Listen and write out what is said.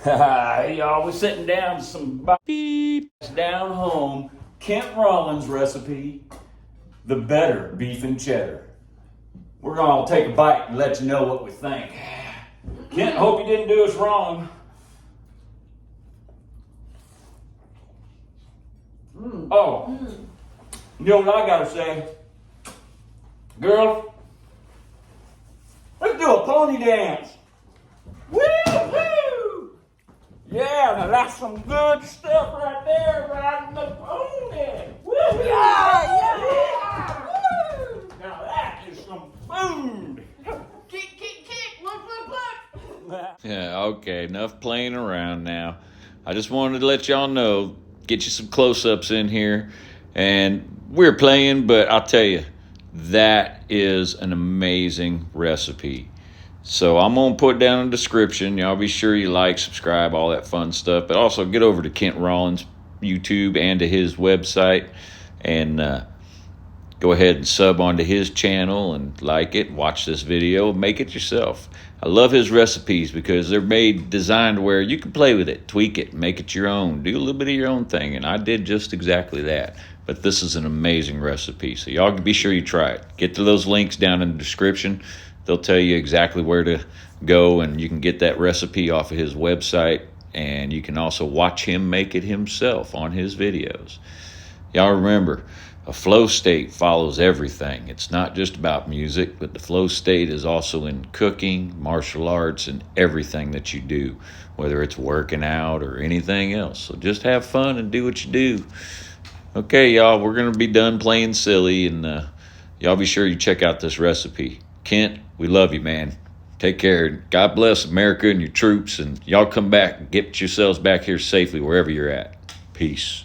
Hey y'all, we're sitting down to some beef down home. Kent Rawlings recipe, the better beef and cheddar. We're gonna all take a bite and let you know what we think. Kent, hope you didn't do us wrong. Oh, you know what I gotta say? Girl, let's do a pony dance. Woo-hoo! Yeah, now that's some good stuff right there, riding the pony. Woo-hoo! Yeah! Woo! Now that is some food. Kick, look. Yeah, okay, enough playing around now. I just wanted to let y'all know, get you some close-ups in here. And we're playing, but I'll tell you, that is an amazing recipe. So I'm going to put down in the description. Y'all be sure you like, subscribe, all that fun stuff. But also get over to Kent Rawlings YouTube and to his website. And go ahead and sub onto his channel and like it, watch this video, make it yourself. I love his recipes because they're designed where you can play with it, tweak it, make it your own, do a little bit of your own thing, and I did just exactly that. But this is an amazing recipe, so y'all be sure you try it. Get to those links down in the description. They'll tell you exactly where to go, and you can get that recipe off of his website, and you can also watch him make it himself on his videos. Y'all remember, a flow state follows everything. It's not just about music, but the flow state is also in cooking, martial arts, and everything that you do, whether it's working out or anything else. So just have fun and do what you do. Okay, y'all, we're going to be done playing silly, and y'all be sure you check out this recipe. Kent, we love you, man. Take care. God bless America and your troops, and y'all come back and get yourselves back here safely wherever you're at. Peace.